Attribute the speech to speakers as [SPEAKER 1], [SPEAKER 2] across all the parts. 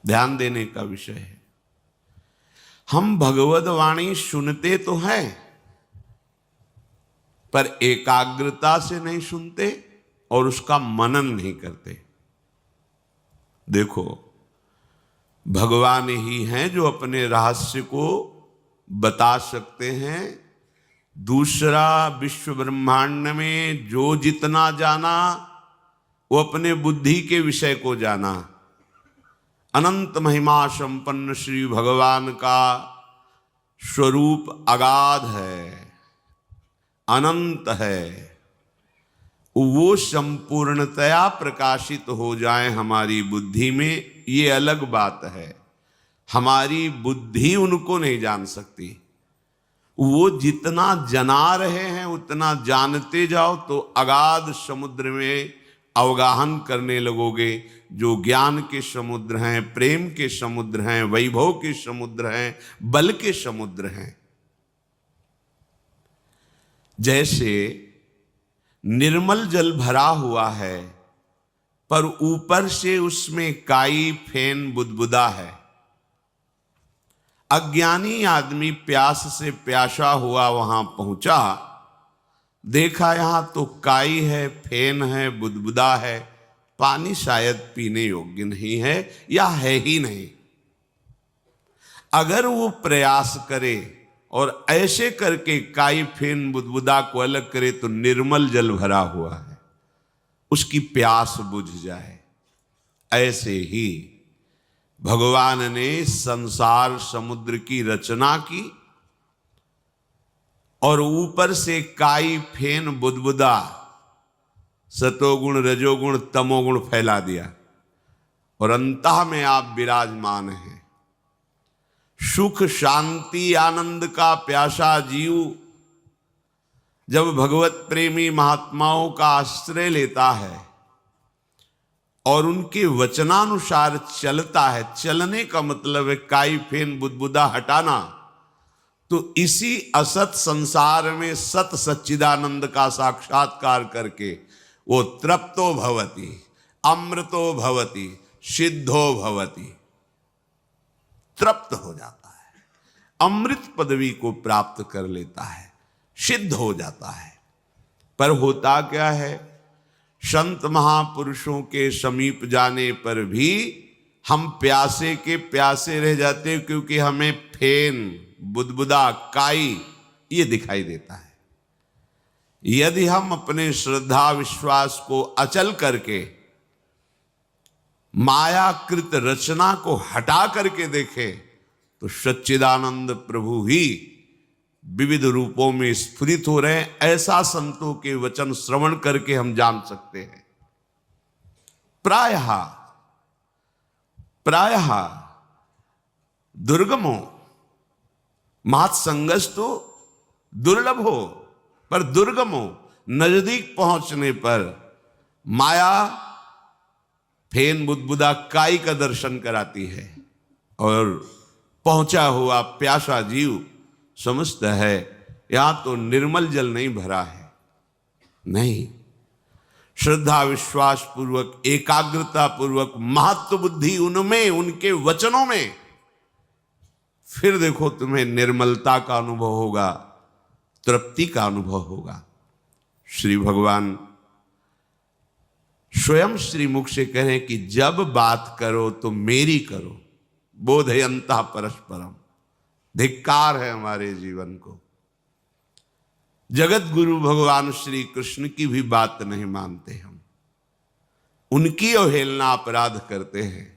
[SPEAKER 1] ध्यान देने का विषय है। हम भगवद वाणी सुनते तो हैं, पर एकाग्रता से नहीं सुनते और उसका मनन नहीं करते। देखो, भगवान ही हैं जो अपने रहस्य को बता सकते हैं। दूसरा विश्व ब्रह्मांड में जो जितना जाना वो अपने बुद्धि के विषय को जाना। अनंत महिमा संपन्न श्री भगवान का स्वरूप अगाध है, अनंत है। वो संपूर्णतया प्रकाशित हो जाए हमारी बुद्धि में, ये अलग बात है। हमारी बुद्धि उनको नहीं जान सकती। वो जितना जना रहे हैं उतना जानते जाओ तो अगाध समुद्र में अवगाहन करने लगोगे। जो ज्ञान के समुद्र हैं, प्रेम के समुद्र हैं, वैभव के समुद्र हैं, बल के समुद्र हैं। जैसे निर्मल जल भरा हुआ है पर ऊपर से उसमें काई फेन बुदबुदा है। अज्ञानी आदमी प्यास से प्यासा हुआ वहां पहुंचा, देखा यहां तो काई है, फेन है, बुदबुदा है, पानी शायद पीने योग्य नहीं है या है ही नहीं। अगर वो प्रयास करे और ऐसे करके काई फेन बुदबुदा को अलग करे तो निर्मल जल भरा हुआ है, उसकी प्यास बुझ जाए। ऐसे ही भगवान ने संसार समुद्र की रचना की और ऊपर से काई फेन बुदबुदा, सतोगुण रजोगुण तमोगुण फैला दिया और अंतः में आप विराजमान हैं। सुख शांति आनंद का प्यासा जीव जब भगवत प्रेमी महात्माओं का आश्रय लेता है और उनके वचनानुसार चलता है, चलने का मतलब है काई फेन बुदबुदा हटाना, तो इसी असत संसार में सत सच्चिदानंद का साक्षात्कार करके वो तृप्तो भवति, अमृतो भवति, सिद्धो भवति, तृप्त हो जाता है, अमृत पदवी को प्राप्त कर लेता है, सिद्ध हो जाता है। पर होता क्या है, संत महापुरुषों के समीप जाने पर भी हम प्यासे के प्यासे रह जाते, क्योंकि हमें फेन बुदबुदा काई ये दिखाई देता है। यदि हम अपने श्रद्धा विश्वास को अचल करके मायाकृत रचना को हटा करके देखें तो सच्चिदानंद प्रभु ही विविध रूपों में स्फुरित हो रहे हैं। ऐसा संतों के वचन श्रवण करके हम जान सकते हैं। प्रायः दुर्गमो महत्संगस्तु दुर्लभो, पर दुर्गमो नजदीक पहुंचने पर माया फेन बुदबुदा काई का दर्शन कराती है और पहुंचा हुआ प्यासा जीव समझता है यहां तो निर्मल जल नहीं भरा है। नहीं, श्रद्धा विश्वास पूर्वक एकाग्रता पूर्वक महत्व बुद्धि उनमें, उनके वचनों में, फिर देखो तुम्हें निर्मलता का अनुभव होगा, तृप्ति का अनुभव होगा। श्री भगवान स्वयं श्रीमुख से कहें कि जब बात करो तो मेरी करो, बोधयन्तः परस्परम। धिक्कार है हमारे जीवन को, जगत गुरु भगवान श्री कृष्ण की भी बात नहीं मानते हम, उनकी अवहेलना अपराध करते हैं।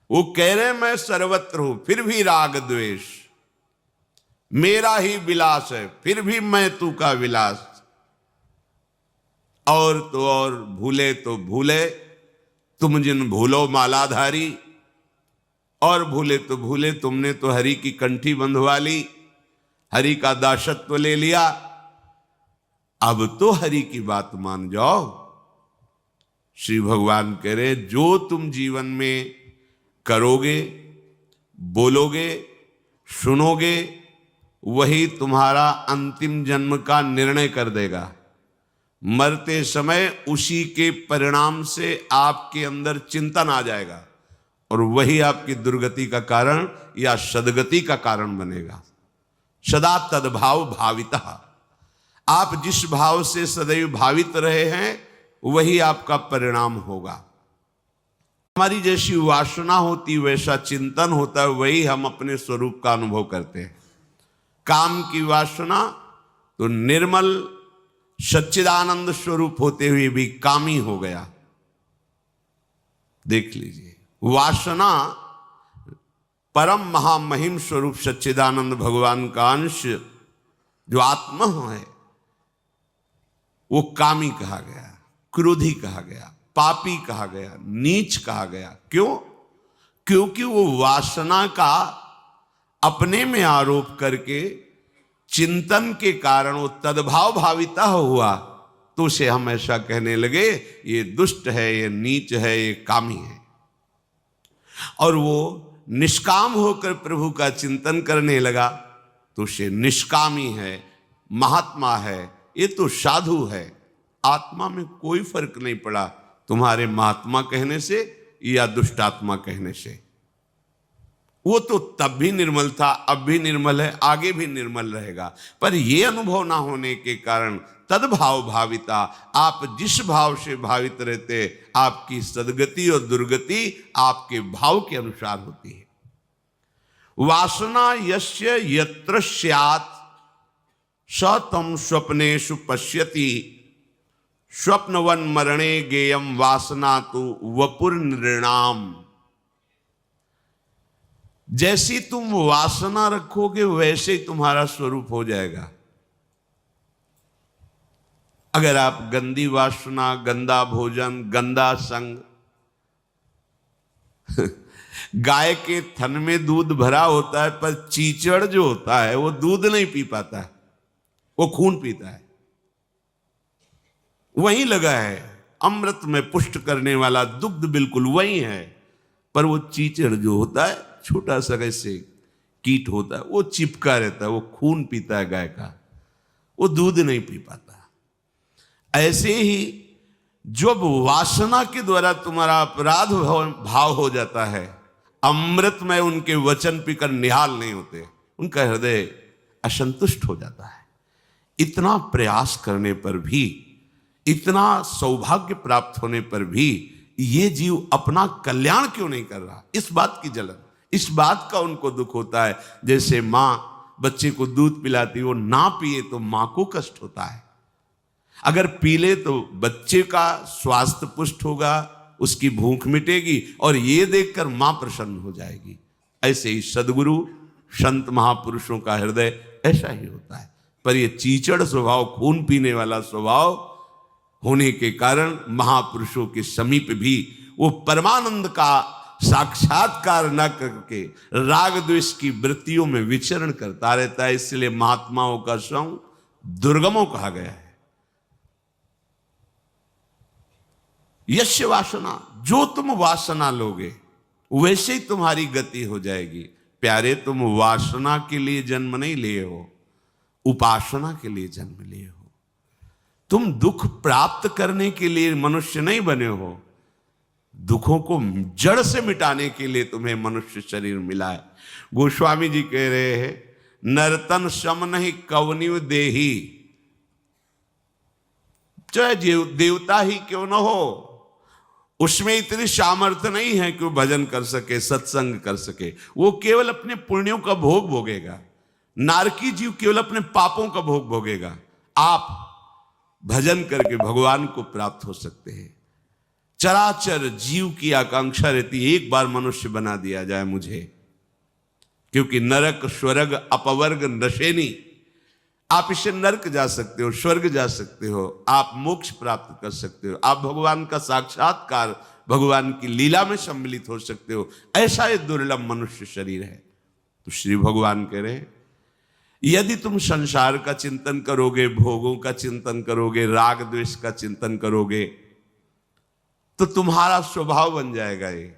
[SPEAKER 1] वो कह रहे मैं सर्वत्र हूं फिर भी राग द्वेष, मेरा ही विलास है फिर भी मैं तू का विलास, और तो और भूले तो भूले तुम जिन भूलो मालाधारी, और भूले तो भूले तुमने तो हरि की कंठी बंधवा ली, हरि का दासत्व ले लिया, अब तो हरि की बात मान जाओ। श्री भगवान कह रहे जो तुम जीवन में करोगे, बोलोगे, सुनोगे, वही तुम्हारा अंतिम जन्म का निर्णय कर देगा। मरते समय उसी के परिणाम से आपके अंदर चिंतन आ जाएगा और वही आपकी दुर्गति का कारण या सदगति का कारण बनेगा। सदा तद्भाव भावितः, आप जिस भाव से सदैव भावित रहे हैं वही आपका परिणाम होगा। हमारी जैसी वासना होती वैसा चिंतन होता है, वही हम अपने स्वरूप का अनुभव करते हैं। काम की वासना तो निर्मल सच्चिदानंद स्वरूप होते हुए भी कामी हो गया। देख लीजिए, वासना परम महामहिम स्वरूप सच्चिदानंद भगवान का अंश जो आत्मा है वो कामी कहा गया, क्रोधी कहा गया, पापी कहा गया, नीच कहा गया। क्यों? क्योंकि वो वासना का अपने में आरोप करके चिंतन के कारण वो तद्भाव भाविता हुआ, तो उसे हम ऐसा कहने लगे ये दुष्ट है, ये नीच है, ये कामी है। और वो निष्काम होकर प्रभु का चिंतन करने लगा तो उसे निष्कामी है, महात्मा है, ये तो साधु है। आत्मा में कोई फर्क नहीं पड़ा तुम्हारे महात्मा कहने से या दुष्टात्मा कहने से। वो तो तब भी निर्मल था, अब भी निर्मल है, आगे भी निर्मल रहेगा। पर ये अनुभव ना होने के कारण तद्भाव भाविता, आप जिस भाव से भावित रहते आपकी सदगति और दुर्गति आपके भाव के अनुसार होती है। वासना यस्य यत्र स्यात् स तम स्वप्नेषु पश्यति, स्वप्नवन मरणे गेयम वासना तो वपुर नृणाम। जैसी तुम वासना रखोगे वैसे ही तुम्हारा स्वरूप हो जाएगा। अगर आप गंदी वासना, गंदा भोजन, गंदा संग गाय के थन में दूध भरा होता है पर चीचड़ जो होता है वो दूध नहीं पी पाता है, वो खून पीता है। वहीं लगा है, अमृत में पुष्ट करने वाला दुग्ध बिल्कुल वही है, पर वो चीचड़ जो होता है छोटा सा कैसे कीट होता है, वो चिपका रहता है, वो खून पीता है गाय का, वो दूध नहीं पी पाता। ऐसे ही जब वासना के द्वारा तुम्हारा अपराध भाव हो जाता है, अमृत में उनके वचन पीकर निहाल नहीं होते, उनका हृदय असंतुष्ट हो जाता है। इतना प्रयास करने पर भी, इतना सौभाग्य प्राप्त होने पर भी ये जीव अपना कल्याण क्यों नहीं कर रहा, इस बात की जलन, इस बात का उनको दुख होता है। जैसे माँ बच्चे को दूध पिलाती, वो ना पिए तो माँ को कष्ट होता है, अगर पी ले तो बच्चे का स्वास्थ्य पुष्ट होगा, उसकी भूख मिटेगी और ये देखकर मां प्रसन्न हो जाएगी। ऐसे ही सद्गुरु संत महापुरुषों का हृदय ऐसा ही होता है। पर ये चीचड़ स्वभाव, खून पीने वाला स्वभाव होने के कारण महापुरुषों के समीप भी वो परमानंद का साक्षात्कार न करके राग द्वेष की वृत्तियों में विचरण करता रहता है। इसलिए महात्माओं का संग दुर्गमों कहा गया है। यश वासना, जो तुम वासना लोगे वैसे ही तुम्हारी गति हो जाएगी। प्यारे, तुम वासना के लिए जन्म नहीं लिए हो, उपासना के लिए जन्म लिए हो। तुम दुख प्राप्त करने के लिए मनुष्य नहीं बने हो, दुखों को जड़ से मिटाने के लिए तुम्हें मनुष्य शरीर मिला है। गोस्वामी जी कह रहे हैं, नर्तन सम नहीं कवनिव देही, चाहे देवता ही क्यों न हो, उसमें इतनी सामर्थ्य नहीं है कि वो भजन कर सके, सत्संग कर सके। वो केवल अपने पुण्यों का भोग भोगेगा। नारकी जीव केवल अपने पापों का भोग भोगेगा। आप भजन करके भगवान को प्राप्त हो सकते हैं। चराचर जीव की आकांक्षा रहती है, एक बार मनुष्य बना दिया जाए मुझे, क्योंकि नरक स्वर्ग अपवर्ग नशेनी, आप इससे नरक जा सकते हो, स्वर्ग जा सकते हो, आप मोक्ष प्राप्त कर सकते हो, आप भगवान का साक्षात्कार, भगवान की लीला में सम्मिलित हो सकते हो। ऐसा ये दुर्लभ मनुष्य शरीर है। तो श्री भगवान कह रहे हैं, यदि तुम संसार का चिंतन करोगे, भोगों का चिंतन करोगे, राग द्वेष का चिंतन करोगे, तो तुम्हारा स्वभाव बन जाएगा ये,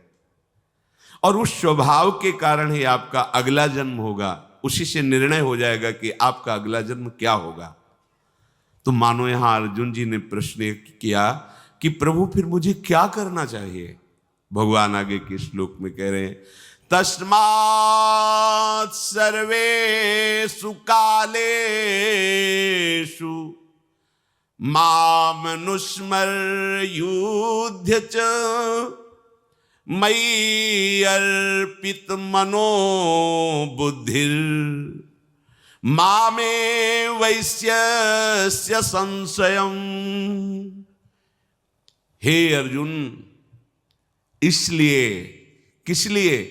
[SPEAKER 1] और उस स्वभाव के कारण ही आपका अगला जन्म होगा। उसी से निर्णय हो जाएगा कि आपका अगला जन्म क्या होगा। तो मानो यहां अर्जुन जी ने प्रश्न किया कि प्रभु फिर मुझे क्या करना चाहिए। भगवान आगे के श्लोक में कह रहे हैं, तस्मात् सर्वेषु कालेषु मामनुस्मर्युध्य च मयि अर्पित मनो बुद्धिर मामे वैश्यस्य संशयम्। हे अर्जुन, इसलिए, किस लिए?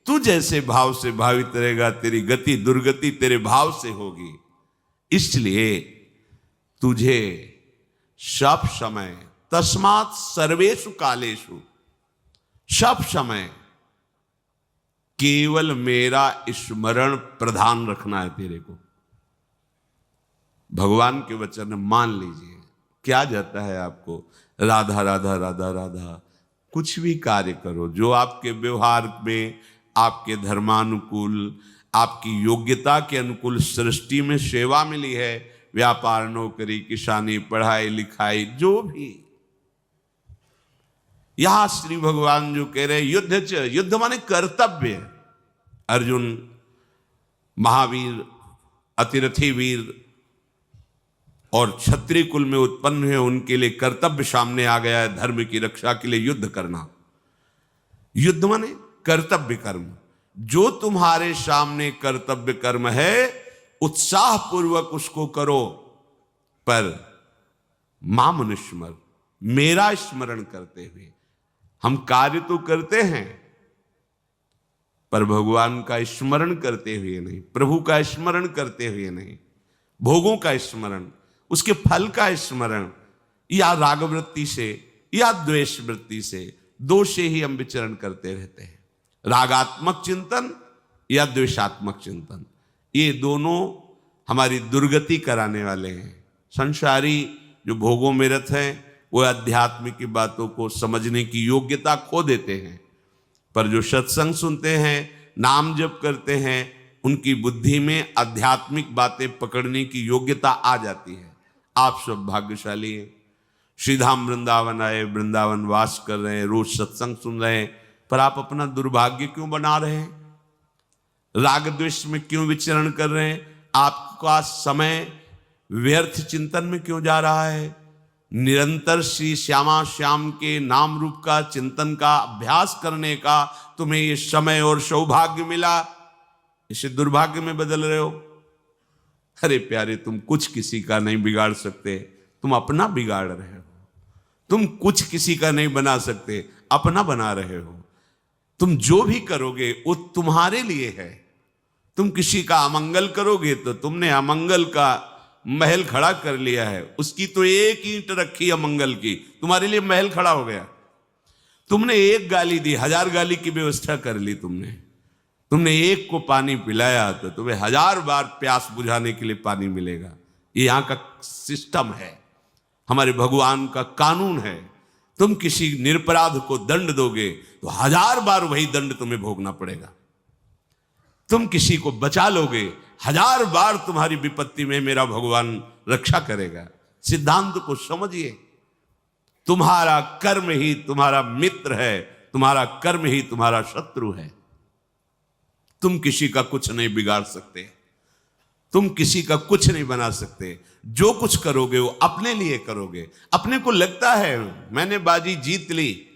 [SPEAKER 1] तू जैसे भाव से भावित रहेगा, तेरी गति दुर्गति तेरे भाव से होगी। इसलिए तुझे सब समय, तस्मात् सर्वेषु कालेषु, सब समय केवल मेरा स्मरण प्रधान रखना है तेरे को। भगवान के वचन मान लीजिए। क्या जाता है आपको? राधा राधा राधा राधा। कुछ भी कार्य करो जो आपके व्यवहार में, आपके धर्मानुकूल, आपकी योग्यता के अनुकूल सृष्टि में सेवा मिली है, व्यापार, नौकरी, किसानी, पढ़ाई लिखाई, जो भी। यहां श्री भगवान जो कह रहे युद्ध च, युद्ध माने कर्तव्य। अर्जुन महावीर, अतिरथी वीर और क्षत्रिय कुल में उत्पन्न हुए, उनके लिए कर्तव्य सामने आ गया है, धर्म की रक्षा के लिए युद्ध करना। युद्ध माने कर्तव्य कर्म। जो तुम्हारे सामने कर्तव्य कर्म है, उत्साह पूर्वक उसको करो, पर मामनुस्मर, मेरा स्मरण करते हुए। हम कार्य तो करते हैं, पर भगवान का स्मरण करते हुए नहीं, प्रभु का स्मरण करते हुए नहीं, भोगों का स्मरण, उसके फल का स्मरण, या रागवृत्ति से या द्वेष वृत्ति से, दो से ही हम विचरण करते रहते हैं। रागात्मक चिंतन या द्वेषात्मक चिंतन, ये दोनों हमारी दुर्गति कराने वाले हैं। संसारी जो भोगों में रत हैं, वो अध्यात्म की बातों को समझने की योग्यता खो देते हैं, पर जो सत्संग सुनते हैं, नाम जप करते हैं, उनकी बुद्धि में आध्यात्मिक बातें पकड़ने की योग्यता आ जाती है। आप सब भाग्यशाली हैं। श्रीधाम वृंदावन आए, वृंदावन वास कर रहे हैं, रोज सत्संग सुन रहे हैं, पर आप अपना दुर्भाग्य क्यों बना रहे हैं? राग द्वेष में क्यों विचरण कर रहे हैं? आपका समय व्यर्थ चिंतन में क्यों जा रहा है? निरंतर श्री श्यामा श्याम के नाम रूप का चिंतन का अभ्यास करने का तुम्हें ये समय और सौभाग्य मिला, इसे दुर्भाग्य में बदल रहे हो। अरे प्यारे, तुम कुछ किसी का नहीं बिगाड़ सकते, तुम अपना बिगाड़ रहे हो। तुम कुछ किसी का नहीं बना सकते, अपना बना रहे हो। तुम जो भी करोगे वो तुम्हारे लिए है। तुम किसी का अमंगल करोगे तो तुमने अमंगल का महल खड़ा कर लिया है। उसकी तो एक ईंट रखी अमंगल की, तुम्हारे लिए महल खड़ा हो गया। तुमने एक गाली दी, 1000 गाली की व्यवस्था कर ली। तुमने एक को पानी पिलाया तो तुम्हें 1000 बार प्यास बुझाने के लिए पानी मिलेगा। ये यहाँ का सिस्टम है, हमारे भगवान का कानून है। तुम किसी निरपराध को दंड दोगे तो 1000 बार वही दंड तुम्हें भोगना पड़ेगा। तुम किसी को बचा लोगे, 1000 बार तुम्हारी विपत्ति में मेरा भगवान रक्षा करेगा। सिद्धांत को समझिए। तुम्हारा कर्म ही तुम्हारा मित्र है, तुम्हारा कर्म ही तुम्हारा शत्रु है। तुम किसी का कुछ नहीं बिगाड़ सकते, तुम किसी का कुछ नहीं बना सकते। जो कुछ करोगे वो अपने लिए करोगे। अपने को लगता है मैंने बाजी जीत ली,